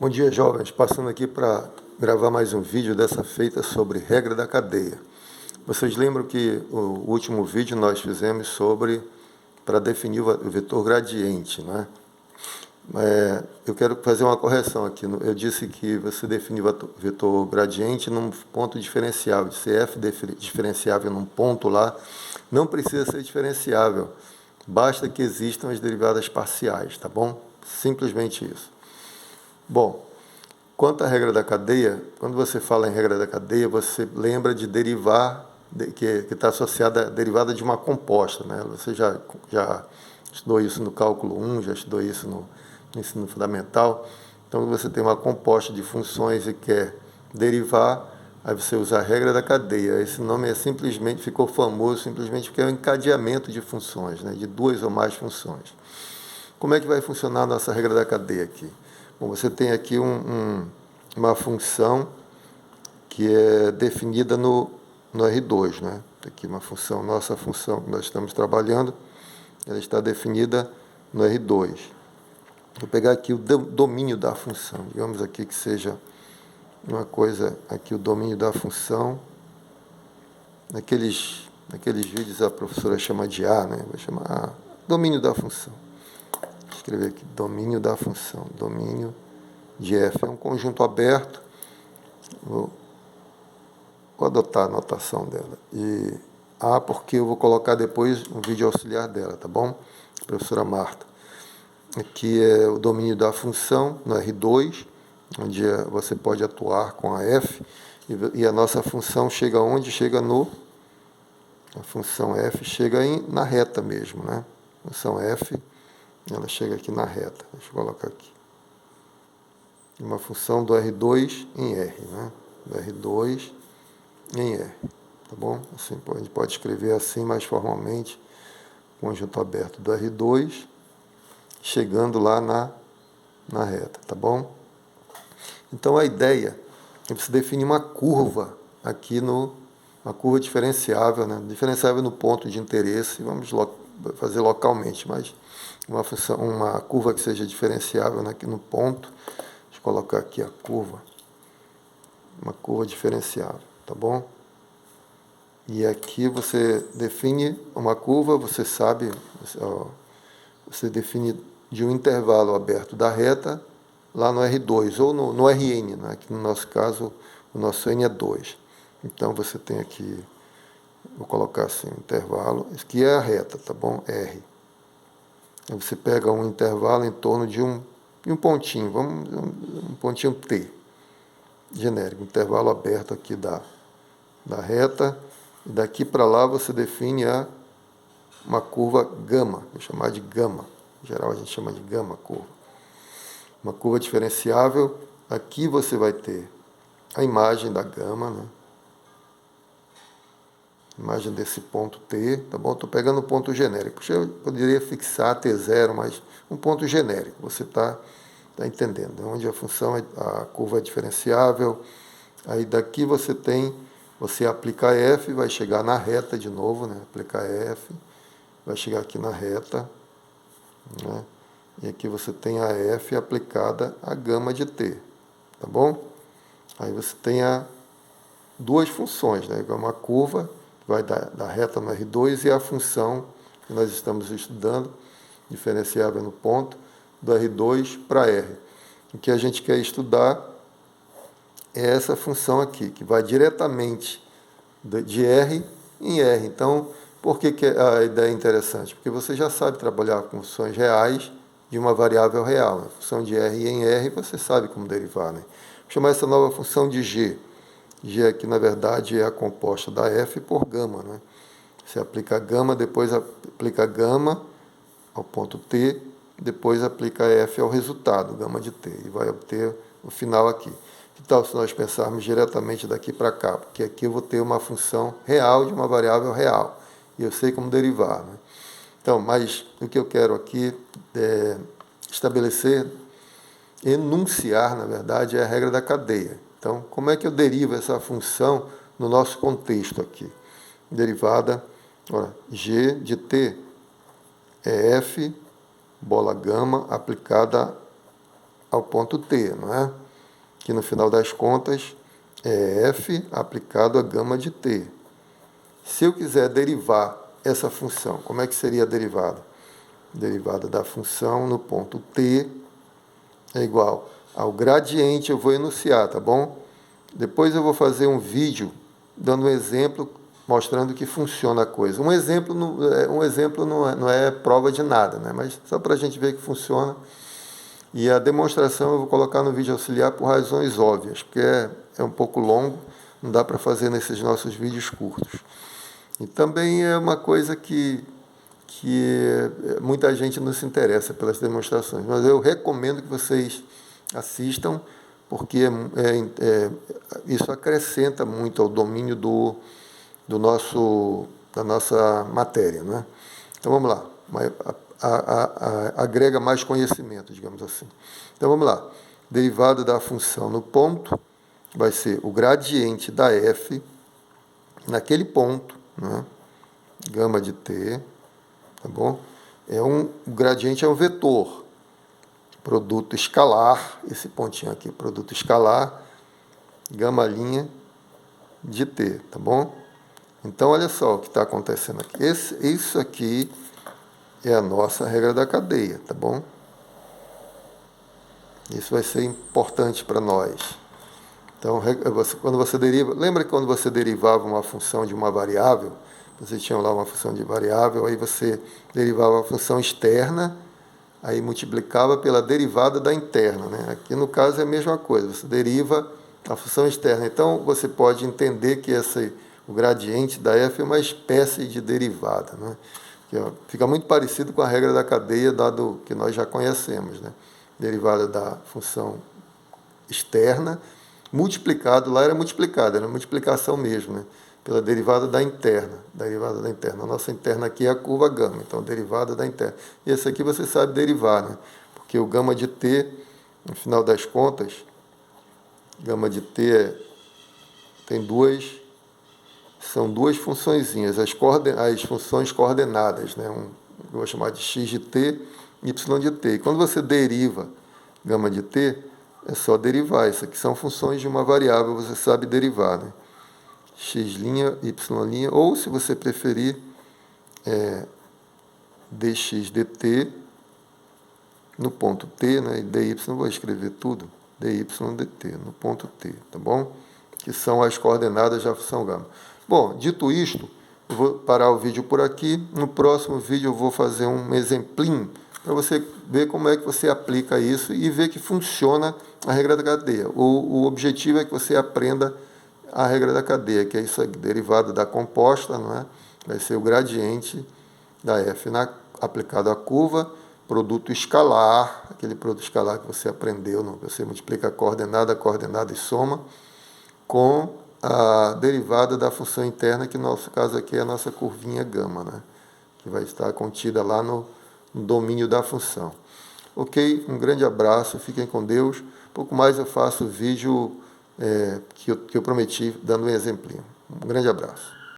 Bom dia, jovens. Passando aqui para gravar mais um vídeo dessa feita sobre regra da cadeia. Vocês lembram que o último vídeo nós fizemos sobre para definir o vetor gradiente, né? Eu quero fazer uma correção aqui. Eu disse que você define o vetor gradiente num ponto diferenciável. Se f diferenciável num ponto lá, não precisa ser diferenciável. Basta que existam as derivadas parciais, tá bom? Simplesmente isso. Bom, quanto à regra da cadeia, quando você fala em regra da cadeia, você lembra de derivar, que está associada à derivada de uma composta, né? Você já estudou isso no cálculo 1, já estudou isso no ensino fundamental. Então, você tem uma composta de funções e quer derivar, aí você usa a regra da cadeia. Esse nome ficou famoso simplesmente porque é um encadeamento de funções, né? De duas ou mais funções. Como é que vai funcionar a nossa regra da cadeia aqui? Bom, você tem aqui uma função que é definida no R2, né? Aqui uma função, nossa função que nós estamos trabalhando, ela está definida no R2. Vou pegar aqui o domínio da função, digamos aqui que seja uma coisa, aqui o domínio da função, naqueles vídeos a professora chama de A, né? Vai chamar A, domínio da função. Vou escrever aqui, domínio da função, domínio de F, é um conjunto aberto, vou adotar a notação dela, e A porque eu vou colocar depois um vídeo auxiliar dela, tá bom? Professora Marta. Aqui é o domínio da função, no R2, onde você pode atuar com a F, e a nossa função chega onde? Chega a função F chega na reta mesmo, né? A função F, ela chega aqui na reta, deixa eu colocar aqui. Uma função do R2 em R, né? Do R2 em R, tá bom? Assim, a gente pode escrever assim mais formalmente, conjunto aberto do R2, chegando lá na reta, tá bom? Então, a ideia é você definir uma curva aqui uma curva diferenciável, né? Diferenciável no ponto de interesse, vamos fazer localmente, mas uma curva que seja diferenciável, né? Aqui no ponto, deixa eu colocar aqui a curva, uma curva diferenciável, tá bom? E aqui você define uma curva, você sabe, você define de um intervalo aberto da reta lá no R2, ou no Rn, né? Que no nosso caso, o nosso N é 2. Então, você tem aqui, vou colocar assim, um intervalo, isso aqui é a reta, tá bom? R. Aí você pega um intervalo em torno de um pontinho, um pontinho T, genérico, intervalo aberto aqui da reta, e daqui para lá você define uma curva gama, vou chamar de gama, em geral a gente chama de gama curva. Uma curva diferenciável, aqui você vai ter a imagem da gama, né? Imagem desse ponto T, tá bom? Estou pegando um ponto genérico. Eu poderia fixar T0, mas um ponto genérico, você está entendendo, onde a função, a curva é diferenciável, aí daqui você aplica F, vai chegar na reta de novo, né? Aplicar F, vai chegar aqui na reta, né? E aqui você tem a F aplicada à gama de T, tá bom? Aí você tem duas funções, né? Uma curva, vai da reta no R2, e a função que nós estamos estudando, diferenciável no ponto, do R2 para R. O que a gente quer estudar é essa função aqui, que vai diretamente de R em R. Então, por que a ideia é interessante? Porque você já sabe trabalhar com funções reais de uma variável real. A função de R em R, você sabe como derivar, né? Vou chamar essa nova função de G. G aqui, na verdade, é a composta da F por gama, né? Você aplica gama, depois aplica gama ao ponto T, depois aplica F ao resultado, gama de T, e vai obter o final aqui. Que tal se nós pensarmos diretamente daqui para cá? Porque aqui eu vou ter uma função real de uma variável real, e eu sei como derivar, né? Então, mas o que eu quero aqui é estabelecer, enunciar, na verdade, é a regra da cadeia. Então, como é que eu derivo essa função no nosso contexto aqui? Derivada, ora, G de T é F, bola gama, aplicada ao ponto T, não é? Que no final das contas é f aplicado a gama de t. Se eu quiser derivar essa função, como é que seria a derivada? Derivada da função no ponto t é igual ao gradiente, eu vou enunciar, tá bom? Depois eu vou fazer um vídeo dando um exemplo, mostrando que funciona a coisa. Um exemplo não é prova de nada, né? Mas só para a gente ver que funciona. E a demonstração eu vou colocar no vídeo auxiliar por razões óbvias, porque é um pouco longo, não dá para fazer nesses nossos vídeos curtos. E também é uma coisa que muita gente não se interessa pelas demonstrações, mas eu recomendo que vocês assistam, porque isso acrescenta muito ao domínio da nossa matéria, né? Então vamos lá, agrega mais conhecimento, digamos assim. Então vamos lá, derivada da função no ponto vai ser o gradiente da f naquele ponto, né? Gama de t, tá bom? O gradiente é um vetor, produto escalar, esse pontinho aqui, produto escalar, gama' de t, tá bom? Então, olha só o que está acontecendo aqui. Isso aqui é a nossa regra da cadeia, tá bom? Isso vai ser importante para nós. Então, quando você deriva, lembra que quando você derivava uma função de uma variável, você tinha lá uma função de variável, aí você derivava a função externa, aí multiplicava pela derivada da interna, né? Aqui no caso é a mesma coisa, você deriva a função externa. Então você pode entender que o gradiente da f é uma espécie de derivada, né? Que fica muito parecido com a regra da cadeia, dado que nós já conhecemos, né? Derivada da função externa, multiplicado, lá era multiplicação mesmo, né? Pela derivada da interna. A nossa interna aqui é a curva gama, então derivada da interna. E esse aqui você sabe derivar, né? Porque o gama de t, no final das contas, gama de t são duas funçõezinhas, as funções coordenadas, né? Eu vou chamar de x de t e y de t. E quando você deriva gama de t, é só derivar. Isso aqui são funções de uma variável, você sabe derivar, né? x', y', ou se você preferir, dx dt no ponto t, né? E dy, vou escrever tudo, dy dt no ponto t, tá bom? Que são as coordenadas da função gama. Bom, dito isto, eu vou parar o vídeo por aqui. No próximo vídeo eu vou fazer um exemplinho para você ver como é que você aplica isso e ver que funciona a regra da cadeia. O objetivo é que você aprenda a regra da cadeia, que é isso aqui, derivada da composta, não é? Vai ser o gradiente da f aplicado à curva, produto escalar, aquele produto escalar que você aprendeu, não? Você multiplica a coordenada e soma, com a derivada da função interna, que no nosso caso aqui é a nossa curvinha gama, né? Que vai estar contida lá no domínio da função. Ok? Um grande abraço, fiquem com Deus. Um pouco mais eu faço o vídeo que eu prometi, dando um exemplinho. Um grande abraço.